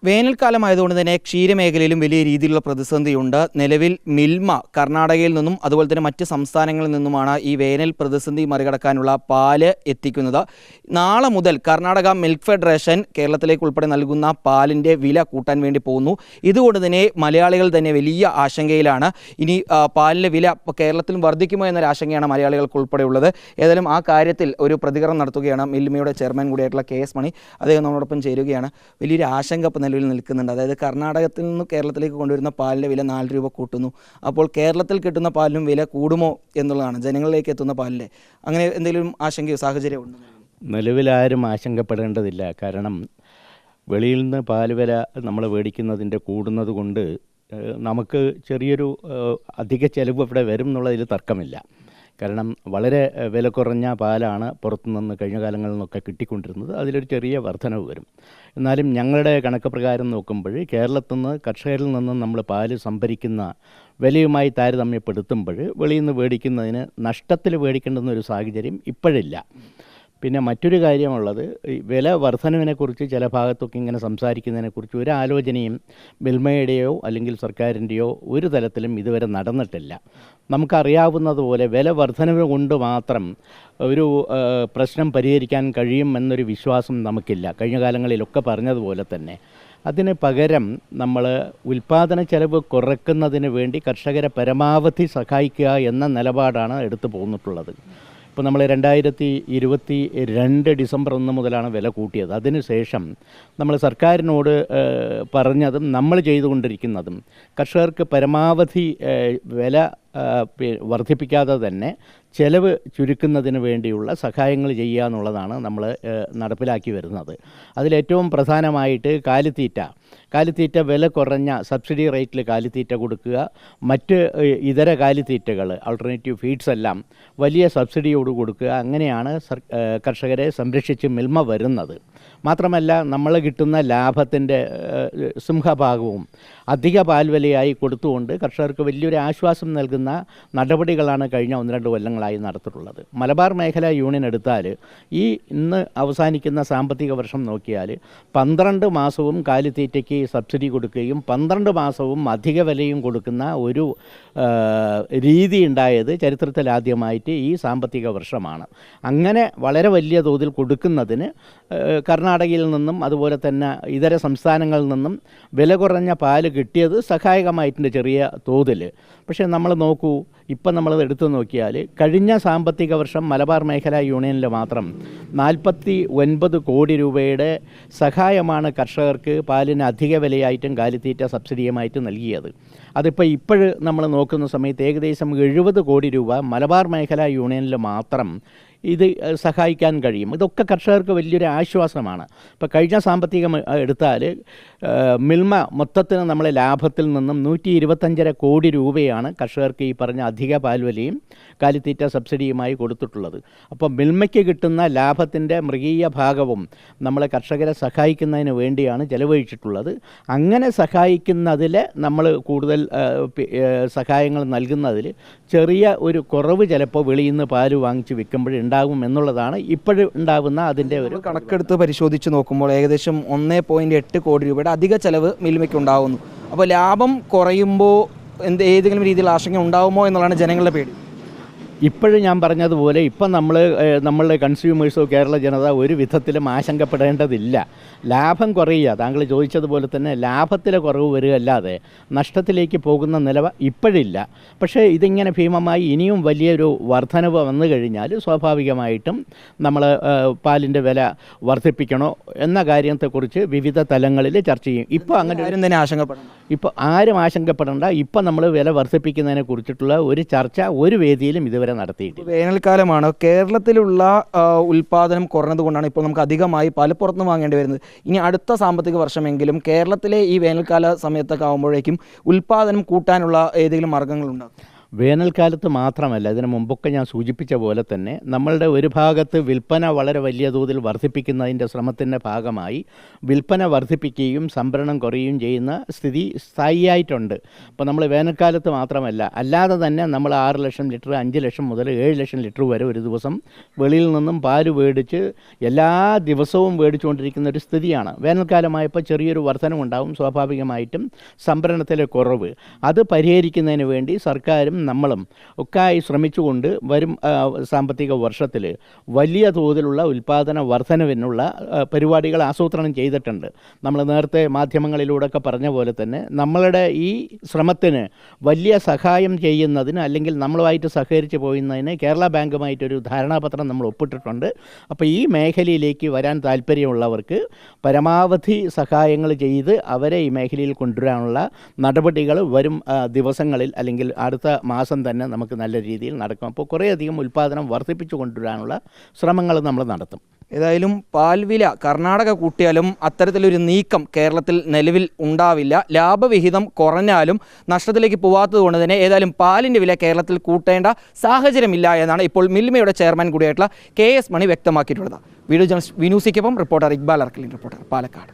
വേനൽക്കാലമായതുകൊണ്ട് തന്നെ ക്ഷീരമേഖലയിലും വലിയ രീതിയിലുള്ള പ്രതിസന്ധിയുണ്ട്. നിലവിൽ മിൽമ കർണാടകയിൽ നിന്നും അതുപോലെ തന്നെ മറ്റ് സംസ്ഥാനങ്ങളിൽ നിന്നുമാണ് ഈ വേനൽ പ്രതിസന്ധി മറികടക്കാനുള്ള പാല് എത്തിക്കുന്നത്. നാളെ മുതൽ കർണാടക മിൽക്ക് ഫെഡറേഷൻ കേരളത്തിലേക്ക് ഉൾപ്പെടെ നൽകുന്ന പാലിൻ്റെ വില കൂട്ടാൻ വേണ്ടി പോകുന്നു. ഇതുകൊണ്ട് തന്നെ മലയാളികൾ തന്നെ വലിയ ആശങ്കയിലാണ്. ഇനി പാലിൻ്റെ വില കേരളത്തിലും വർദ്ധിക്കുമോ എന്നൊരു ആശങ്കയാണ് മലയാളികൾക്ക് ഉൾപ്പെടെയുള്ളത്. ഏതായാലും ആ കാര്യത്തിൽ ഒരു പ്രതികരണം നടത്തുകയാണ് മിൽമയുടെ ചെയർമാൻ കൂടിയായിട്ടുള്ള KS മണി. അദ്ദേഹം നമ്മളോടൊപ്പം ചേരുകയാണ്. വലിയൊരു ആശങ്ക നിലവിൽ നിൽക്കുന്നുണ്ട്. അതായത് കർണാടകത്തിൽ നിന്ന് കേരളത്തിലേക്ക് കൊണ്ടുവരുന്ന പാലിൻ്റെ വില 4 രൂപ കൂട്ടുന്നു. അപ്പോൾ കേരളത്തിൽ കിട്ടുന്ന പാലിനും വില കൂടുമോ എന്നുള്ളതാണ്, ജനങ്ങളിലേക്ക് എത്തുന്ന പാലിൻ്റെ. അങ്ങനെ എന്തെങ്കിലും ആശങ്കയോ സാഹചര്യം ഉണ്ടോ? നിലവിലാരും ആശങ്കപ്പെടേണ്ടതില്ല. കാരണം വെളിയിൽ നിന്ന് പാൽ വില നമ്മൾ മേടിക്കുന്നതിൻ്റെ കൂടുന്നത് കൊണ്ട് നമുക്ക് ചെറിയൊരു അധിക ചെലവ് ഇവിടെ വരും എന്നുള്ളതിൽ തർക്കമില്ല. കാരണം വളരെ വില കുറഞ്ഞ പാലാണ് പുറത്തുനിന്ന് കഴിഞ്ഞ കാലങ്ങളിൽ നിന്നൊക്കെ കിട്ടിക്കൊണ്ടിരുന്നത്. അതിലൊരു ചെറിയ വർധനവ് വരും. എന്നാലും ഞങ്ങളുടെ കണക്ക് പ്രകാരം നോക്കുമ്പോൾ കേരളത്തിൽ നിന്ന് കർഷകരിൽ നിന്ന് നമ്മൾ പാല് സംഭരിക്കുന്ന വിലയുമായി താരതമ്യപ്പെടുത്തുമ്പോൾ വെളിയിൽ നിന്ന് മേടിക്കുന്നതിന് നഷ്ടത്തിൽ മേടിക്കേണ്ടുന്ന ഒരു സാഹചര്യം ഇപ്പോഴില്ല. പിന്നെ മറ്റൊരു കാര്യമുള്ളത്, ഈ വില വർധനവിനെക്കുറിച്ച് ചില ഭാഗത്തൊക്കെ ഇങ്ങനെ സംസാരിക്കുന്നതിനെക്കുറിച്ച് ഒരു ആലോചനയും മിൽമയുടെയോ അല്ലെങ്കിൽ സർക്കാരിൻ്റെയോ ഒരു തലത്തിലും ഇതുവരെ നടന്നിട്ടില്ല. നമുക്കറിയാവുന്നതുപോലെ വില വർധനവ് കൊണ്ട് മാത്രം ഒരു പ്രശ്നം പരിഹരിക്കാൻ കഴിയും എന്നൊരു വിശ്വാസം നമുക്കില്ല. കഴിഞ്ഞ കാലങ്ങളിലൊക്കെ പറഞ്ഞതുപോലെ തന്നെ അതിന് പകരം നമ്മൾ ഉൽപ്പാദന ചെലവ് കുറയ്ക്കുന്നതിന് വേണ്ടി കർഷകരെ പരമാവധി സഹായിക്കുക എന്ന നിലപാടാണ് എടുത്തു പോന്നിട്ടുള്ളത്. ഇപ്പോൾ നമ്മൾ 2022 ഡിസംബർ 1 മുതലാണ് വില കൂട്ടിയത്. അതിനുശേഷം നമ്മൾ സർക്കാരിനോട് പറഞ്ഞതും നമ്മൾ ചെയ്തുകൊണ്ടിരിക്കുന്നതും കർഷകർക്ക് പരമാവധി വില വർദ്ധിപ്പിക്കാതെ തന്നെ ചെലവ് ചുരുക്കുന്നതിന് വേണ്ടിയുള്ള സഹായങ്ങൾ ചെയ്യുക എന്നുള്ളതാണ് നമ്മൾ നടപ്പിലാക്കി വരുന്നത്. അതിലേറ്റവും പ്രധാനമായിട്ട് കാലിത്തീറ്റ വില കുറഞ്ഞ സബ്സിഡി റേറ്റിൽ കാലിത്തീറ്റ കൊടുക്കുക. മറ്റ് ഇതര കാലിത്തീറ്റകൾ ആൾട്ടർനേറ്റീവ് ഫീഡ്സ് എല്ലാം വലിയ സബ്സിഡിയോട് കൊടുക്കുക. അങ്ങനെയാണ് കർഷകരെ സംരക്ഷിച്ച് മിൽമ വരുന്നത്. മാത്രമല്ല നമ്മൾ കിട്ടുന്ന ലാഭത്തിൻ്റെ സിംഹഭാഗവും അധിക പാൽവിലയായി കൊടുത്തുകൊണ്ട് കർഷകർക്ക് വലിയൊരു ആശ്വാസം നൽകുന്ന നടപടികളാണ് കഴിഞ്ഞ 1-2 കൊല്ലങ്ങളായി നടത്തിയിട്ടുള്ളത്. മലബാർ മേഖലാ യൂണിയൻ എടുത്താൽ ഇന്ന് അവസാനിക്കുന്ന സാമ്പത്തിക വർഷം നോക്കിയാൽ 12 മാസവും കാലിത്തീറ്റയ്ക്ക് സബ്സിഡി കൊടുക്കുകയും 12 മാസവും അധിക വിലയും കൊടുക്കുന്ന ഒരു രീതി ഉണ്ടായത് ചരിത്രത്തിലാദ്യമായിട്ട് ഈ സാമ്പത്തിക വർഷമാണ്. അങ്ങനെ വളരെ വലിയ തോതിൽ കൊടുക്കുന്നതിന് കർണാടകയിൽ നിന്നും അതുപോലെ തന്നെ ഇതര സംസ്ഥാനങ്ങളിൽ നിന്നും വില കുറഞ്ഞ പാല് കിട്ടിയത് സഹായകമായിട്ടുണ്ട് ചെറിയ തോതിൽ. പക്ഷേ നമ്മൾ നോക്കൂ, ഇപ്പം നമ്മൾ എടുത്തു നോക്കിയാൽ കഴിഞ്ഞ സാമ്പത്തിക വർഷം മലബാർ മേഖലാ യൂണിയനിൽ മാത്രം 49 കോടി രൂപയുടെ സഹായമാണ് കർഷകർക്ക് പാലിന് അധിക വിലയായിട്ടും കാലിത്തീറ്റ സബ്സിഡിയുമായിട്ട് നൽകിയത്. അതിപ്പോൾ നമ്മൾ നോക്കുന്ന സമയത്ത് ഏകദേശം 70 കോടി രൂപ മലബാർ മേഖലാ യൂണിയനിൽ മാത്രം ഇത് സഹായിക്കാൻ കഴിയും. ഇതൊക്കെ കർഷകർക്ക് വലിയൊരു ആശ്വാസമാണ്. ഇപ്പോൾ കഴിഞ്ഞ സാമ്പത്തികം എടുത്താൽ മിൽമ മൊത്തത്തിന് നമ്മളെ ലാഭത്തിൽ നിന്നും 125.5 കോടി രൂപയാണ് കർഷകർക്ക് ഈ പറഞ്ഞ അധിക പാൽവിലയും കാലിത്തീറ്റ സബ്സിഡിയുമായി കൊടുത്തിട്ടുള്ളത്. അപ്പോൾ മിൽമയ്ക്ക് കിട്ടുന്ന ലാഭത്തിൻ്റെ മൃഗീയ ഭാഗവും നമ്മളെ കർഷകരെ സഹായിക്കുന്നതിന് വേണ്ടിയാണ് ചെലവഴിച്ചിട്ടുള്ളത്. അങ്ങനെ സഹായിക്കുന്നതിൽ നമ്മൾ കൂടുതൽ സഹായങ്ങൾ നൽകുന്നതിൽ ചെറിയ ഒരു കുറവ് ചിലപ്പോൾ വെളിയിൽ നിന്ന് പാല് വാങ്ങിച്ച് വിൽക്കുമ്പോഴുണ്ടാകും എന്നുള്ളതാണ് ഇപ്പോഴും ഉണ്ടാകുന്ന അതിൻ്റെ ഒരു കണക്കെടുത്ത് പരിശോധിച്ച് നോക്കുമ്പോൾ ഏകദേശം 1.8 കോടി രൂപയുടെ അധിക ചെലവ് മിൽമയ്ക്ക് ഉണ്ടാകുന്നു. അപ്പോൾ ലാഭം കുറയുമ്പോൾ ഏതെങ്കിലും രീതിയിൽ ആശങ്ക ഉണ്ടാകുമോ എന്നുള്ളതാണ് ജനങ്ങളുടെ പേടി. ഇപ്പോഴും ഞാൻ പറഞ്ഞതുപോലെ ഇപ്പം നമ്മളുടെ കൺസ്യൂമേഴ്സോ കേരള ജനത ഒരു വിധത്തിലും ആശങ്കപ്പെടേണ്ടതില്ല. ലാഭം കുറയുക, താങ്കൾ ചോദിച്ചതുപോലെ തന്നെ ലാഭത്തിലെ കുറവ് വരികയല്ലാതെ നഷ്ടത്തിലേക്ക് പോകുന്ന നിലവ ഇപ്പോഴില്ല. പക്ഷേ ഇതിങ്ങനെ ഭീമമായി ഇനിയും വലിയൊരു വർധനവ് വന്നു കഴിഞ്ഞാൽ സ്വാഭാവികമായിട്ടും നമ്മൾ പാലിൻ്റെ വില വർദ്ധിപ്പിക്കണോ എന്ന കാര്യത്തെക്കുറിച്ച് വിവിധ തലങ്ങളിൽ ചർച്ച ചെയ്യും. ഇപ്പോൾ അങ്ങനെ ആരും ആശങ്കപ്പെടേണ്ട. ഇപ്പം നമ്മൾ വില വർദ്ധിപ്പിക്കുന്നതിനെ കുറിച്ചിട്ടുള്ള ഒരു ചർച്ച ഒരു വേദിയിലും ഇതുവരെ നടത്തിയിട്ടില്ല. വേനൽക്കാലമാണ്, കേരളത്തിലുള്ള ഉൽപ്പാദനം കുറഞ്ഞതുകൊണ്ടാണ് ഇപ്പോൾ നമുക്ക് അധികമായി പാല് പുറത്തുനിന്ന് വാങ്ങേണ്ടി വരുന്നത്. ഇനി അടുത്ത സാമ്പത്തിക വർഷമെങ്കിലും കേരളത്തിലെ ഈ വേനൽക്കാല സമയത്തൊക്കെ ആകുമ്പോഴേക്കും ഉൽപ്പാദനം കൂട്ടാനുള്ള ഏതെങ്കിലും മാർഗ്ഗങ്ങളുണ്ടോ? വേനൽക്കാലത്ത് മാത്രമല്ല, ഇതിനു മുമ്പൊക്കെ ഞാൻ സൂചിപ്പിച്ച പോലെ തന്നെ നമ്മളുടെ ഒരു ഭാഗത്ത് വിൽപ്പന വളരെ വലിയ തോതിൽ വർദ്ധിപ്പിക്കുന്നതിൻ്റെ ശ്രമത്തിൻ്റെ ഭാഗമായി വിൽപ്പന വർദ്ധിപ്പിക്കുകയും സംഭരണം കുറയുകയും ചെയ്യുന്ന സ്ഥിതി സ്ഥായിയായിട്ടുണ്ട്. അപ്പോൾ നമ്മൾ വേനൽക്കാലത്ത് മാത്രമല്ല, അല്ലാതെ തന്നെ നമ്മൾ 6 ലക്ഷം ലിറ്റർ, 5 ലക്ഷം മുതൽ 7 ലക്ഷം ലിറ്റർ വരെ ഒരു ദിവസം വെളിയിൽ നിന്നും പാല് മേടിച്ച് എല്ലാ ദിവസവും മേടിച്ചുകൊണ്ടിരിക്കുന്ന ഒരു സ്ഥിതിയാണ്. വേനൽക്കാലമായപ്പോൾ ചെറിയൊരു വർധനമുണ്ടാവും, സ്വാഭാവികമായിട്ടും സംഭരണത്തിലെ കുറവ്. അത് പരിഹരിക്കുന്നതിന് വേണ്ടി സർക്കാരും നമ്മളും ഒക്കെയായി ശ്രമിച്ചുകൊണ്ട് വരും സാമ്പത്തിക വർഷത്തിൽ വലിയ തോതിലുള്ള ഉൽപ്പാദന വർധനവിനുള്ള പരിപാടികൾ ആസൂത്രണം ചെയ്തിട്ടുണ്ട്. നമ്മൾ നേരത്തെ മാധ്യമങ്ങളിലൂടെയൊക്കെ പറഞ്ഞ പോലെ തന്നെ നമ്മളുടെ ഈ ശ്രമത്തിന് വലിയ സഹായം ചെയ്യുന്നതിന്, അല്ലെങ്കിൽ നമ്മളുമായിട്ട് സഹകരിച്ച് പോകുന്നതിന് കേരള ബാങ്കുമായിട്ടൊരു ധാരണാപത്രം നമ്മൾ ഒപ്പിട്ടിട്ടുണ്ട്. അപ്പോൾ ഈ മേഖലയിലേക്ക് വരാൻ താല്പര്യമുള്ളവർക്ക് പരമാവധി സഹായങ്ങൾ ചെയ്ത് അവരെ ഈ മേഖലയിൽ കൊണ്ടുവരാനുള്ള നടപടികൾ വരും ദിവസങ്ങളിൽ അല്ലെങ്കിൽ അടുത്ത മാസം തന്നെ നമുക്ക് നല്ല രീതിയിൽ നടക്കും. അപ്പോൾ കുറേയധികം ഉൽപ്പാദനം വർദ്ധിപ്പിച്ചു കൊണ്ടുവരാനുള്ള ശ്രമങ്ങൾ നമ്മൾ നടത്തും. ഏതായാലും പാൽവില കർണാടക കൂട്ടിയാലും അത്തരത്തിലൊരു നീക്കം കേരളത്തിൽ നിലവിൽ ഉണ്ടാവില്ല. ലാഭവിഹിതം കുറഞ്ഞാലും നഷ്ടത്തിലേക്ക് പോവാത്തത് കൊണ്ട് തന്നെ ഏതായാലും പാലിൻ്റെ വില കേരളത്തിൽ കൂട്ടേണ്ട സാഹചര്യമില്ല എന്നാണ് ഇപ്പോൾ മിൽമയുടെ ചെയർമാൻ കൂടിയായിട്ടുള്ള KS മണി വ്യക്തമാക്കിയിട്ടുള്ളത്. വീഡിയോ ജേർണലിസ്റ്റ് വിനൂസിക്കൊപ്പം റിപ്പോർട്ടർ ഇക്ബാൽ അർക്കലിൻ, റിപ്പോർട്ടർ പാലക്കാട്.